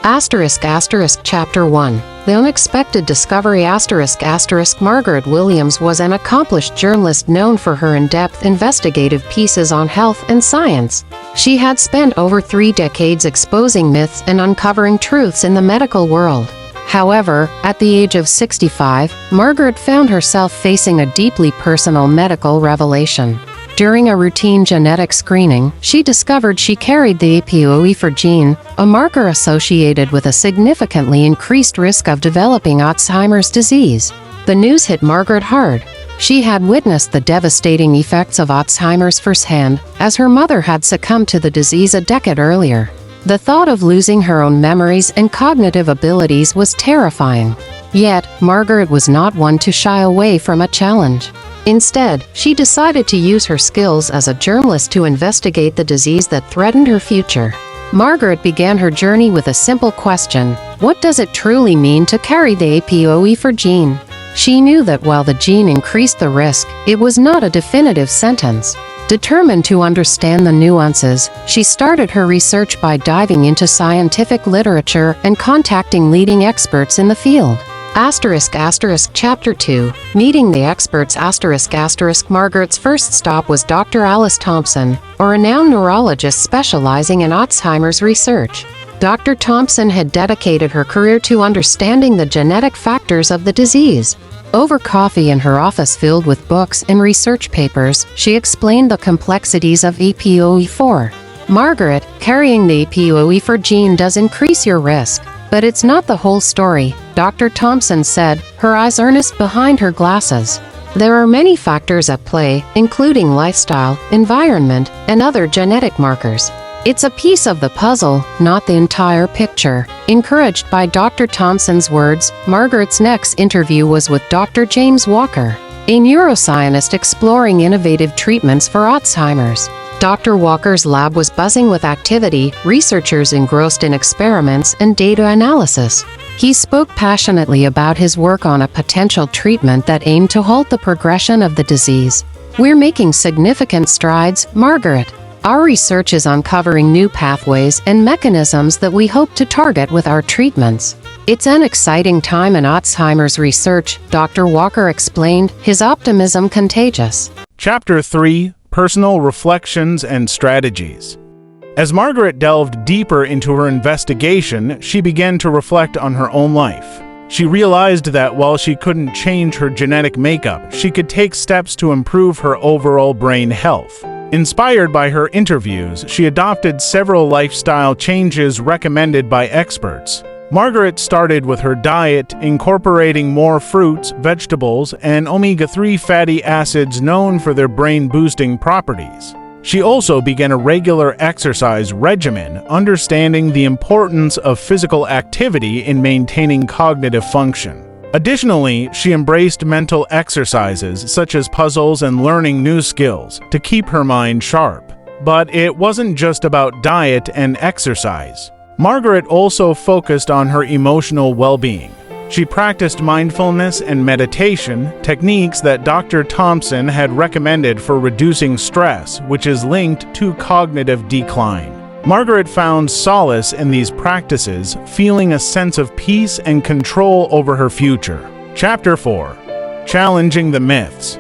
Chapter 1. The Unexpected Discovery Margaret Williams was an accomplished journalist known for her in-depth investigative pieces on health and science. She had spent over 3 decades exposing myths and uncovering truths in the medical world. However, at the age of 65, Margaret found herself facing a deeply personal medical revelation. During a routine genetic screening, she discovered she carried the APOE4 gene, a marker associated with a significantly increased risk of developing Alzheimer's disease. The news hit Margaret hard. She had witnessed the devastating effects of Alzheimer's firsthand, as her mother had succumbed to the disease a decade earlier. The thought of losing her own memories and cognitive abilities was terrifying. Yet, Margaret was not one to shy away from a challenge. Instead, she decided to use her skills as a journalist to investigate the disease that threatened her future. Margaret began her journey with a simple question: what does it truly mean to carry the APOE4 gene? She knew that while the gene increased the risk, it was not a definitive sentence. Determined to understand the nuances, she started her research by diving into scientific literature and contacting leading experts in the field. Chapter 2. Meeting the experts Margaret's first stop was Dr. Alice Thompson, a renowned neurologist specializing in Alzheimer's research. Dr. Thompson had dedicated her career to understanding the genetic factors of the disease. Over coffee in her office filled with books and research papers, she explained the complexities of APOE4. Margaret, carrying the APOE4 gene does increase your risk. But it's not the whole story, Dr. Thompson said, her eyes earnest behind her glasses. There are many factors at play, including lifestyle, environment, and other genetic markers. It's a piece of the puzzle, not the entire picture. Encouraged by Dr. Thompson's words, Margaret's next interview was with Dr. James Walker, a neuroscientist exploring innovative treatments for Alzheimer's. Dr. Walker's lab was buzzing with activity, researchers engrossed in experiments and data analysis. He spoke passionately about his work on a potential treatment that aimed to halt the progression of the disease. "We're making significant strides, Margaret. Our research is uncovering new pathways and mechanisms that we hope to target with our treatments. It's an exciting time in Alzheimer's research," Dr. Walker explained, his optimism contagious. Chapter 3. Personal Reflections and Strategies. As Margaret delved deeper into her investigation, she began to reflect on her own life. She realized that while she couldn't change her genetic makeup, she could take steps to improve her overall brain health. Inspired by her interviews, she adopted several lifestyle changes recommended by experts. Margaret started with her diet, incorporating more fruits, vegetables, and omega-3 fatty acids known for their brain-boosting properties. She also began a regular exercise regimen, understanding the importance of physical activity in maintaining cognitive function. Additionally, she embraced mental exercises such as puzzles and learning new skills to keep her mind sharp. But it wasn't just about diet and exercise. Margaret also focused on her emotional well-being. She practiced mindfulness and meditation, techniques that Dr. Thompson had recommended for reducing stress, which is linked to cognitive decline. Margaret found solace in these practices, feeling a sense of peace and control over her future. Chapter 4. Challenging the Myths.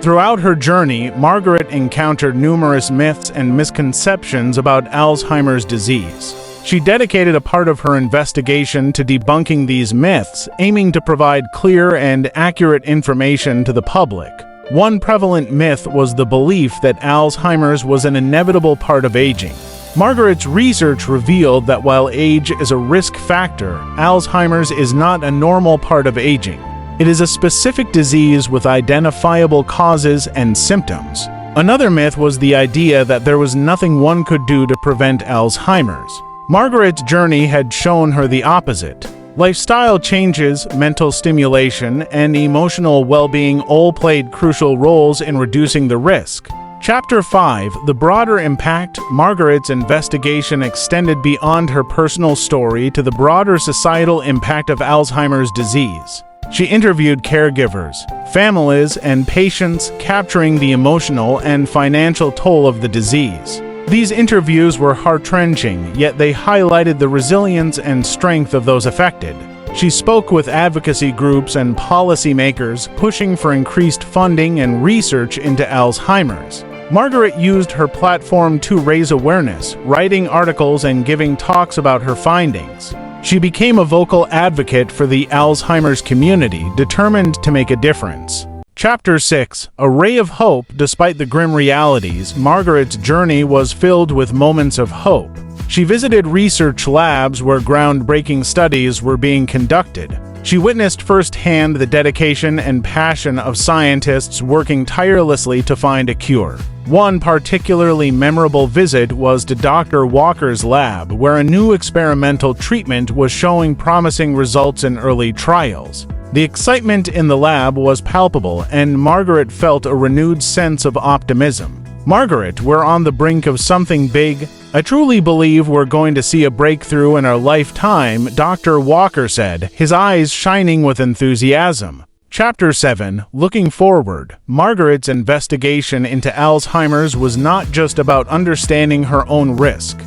Throughout her journey, Margaret encountered numerous myths and misconceptions about Alzheimer's disease. She dedicated a part of her investigation to debunking these myths, aiming to provide clear and accurate information to the public. One prevalent myth was the belief that Alzheimer's was an inevitable part of aging. Margaret's research revealed that while age is a risk factor, Alzheimer's is not a normal part of aging. It is a specific disease with identifiable causes and symptoms. Another myth was the idea that there was nothing one could do to prevent Alzheimer's. Margaret's journey had shown her the opposite. Lifestyle changes, mental stimulation, and emotional well-being all played crucial roles in reducing the risk. Chapter 5. The Broader Impact. Margaret's investigation extended beyond her personal story to the broader societal impact of Alzheimer's disease. She interviewed caregivers, families, and patients, capturing the emotional and financial toll of the disease. These interviews were heart-wrenching, yet they highlighted the resilience and strength of those affected. She spoke with advocacy groups and policymakers, pushing for increased funding and research into Alzheimer's. Margaret used her platform to raise awareness, writing articles and giving talks about her findings. She became a vocal advocate for the Alzheimer's community, determined to make a difference. Chapter 6. A Ray of Hope. Despite the grim realities, Margaret's journey was filled with moments of hope. She visited research labs where groundbreaking studies were being conducted. She witnessed firsthand the dedication and passion of scientists working tirelessly to find a cure. One particularly memorable visit was to Dr. Walker's lab, where a new experimental treatment was showing promising results in early trials. The excitement in the lab was palpable, and Margaret felt a renewed sense of optimism. "Margaret, we're on the brink of something big. I truly believe we're going to see a breakthrough in our lifetime," Dr. Walker said, his eyes shining with enthusiasm. Chapter 7. Looking forward. Margaret's investigation into Alzheimer's was not just about understanding her own risk.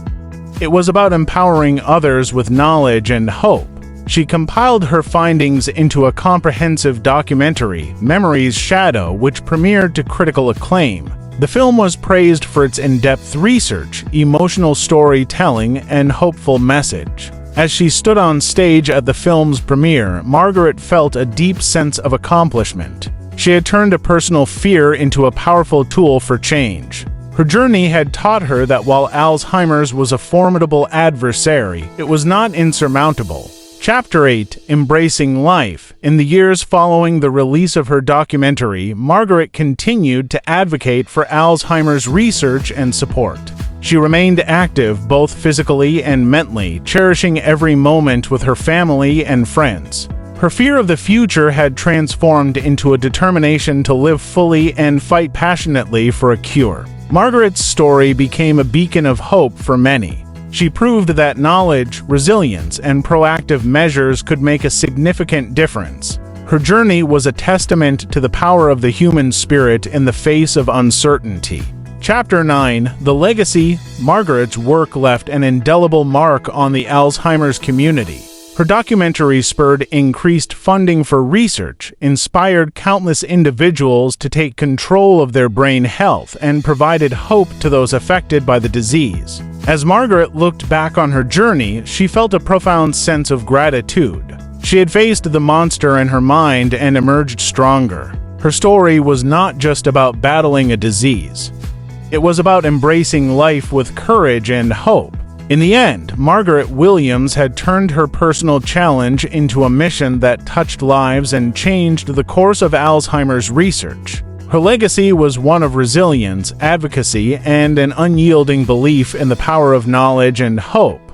It was about empowering others with knowledge and hope. She compiled her findings into a comprehensive documentary, Memory's Shadow, which premiered to critical acclaim. The film was praised for its in-depth research, emotional storytelling, and hopeful message. As she stood on stage at the film's premiere, Margaret felt a deep sense of accomplishment. She had turned a personal fear into a powerful tool for change. Her journey had taught her that while Alzheimer's was a formidable adversary, it was not insurmountable. Chapter 8. Embracing Life. In the years following the release of her documentary, Margaret continued to advocate for Alzheimer's research and support. She remained active both physically and mentally, cherishing every moment with her family and friends. Her fear of the future had transformed into a determination to live fully and fight passionately for a cure. Margaret's story became a beacon of hope for many. She proved that knowledge, resilience, and proactive measures could make a significant difference. Her journey was a testament to the power of the human spirit in the face of uncertainty. Chapter 9. The Legacy. Margaret's work left an indelible mark on the Alzheimer's community. Her documentary spurred increased funding for research, inspired countless individuals to take control of their brain health, and provided hope to those affected by the disease. As Margaret looked back on her journey, she felt a profound sense of gratitude. She had faced the monster in her mind and emerged stronger. Her story was not just about battling a disease. It was about embracing life with courage and hope. In the end, Margaret Williams had turned her personal challenge into a mission that touched lives and changed the course of Alzheimer's research. Her legacy was one of resilience, advocacy, and an unyielding belief in the power of knowledge and hope.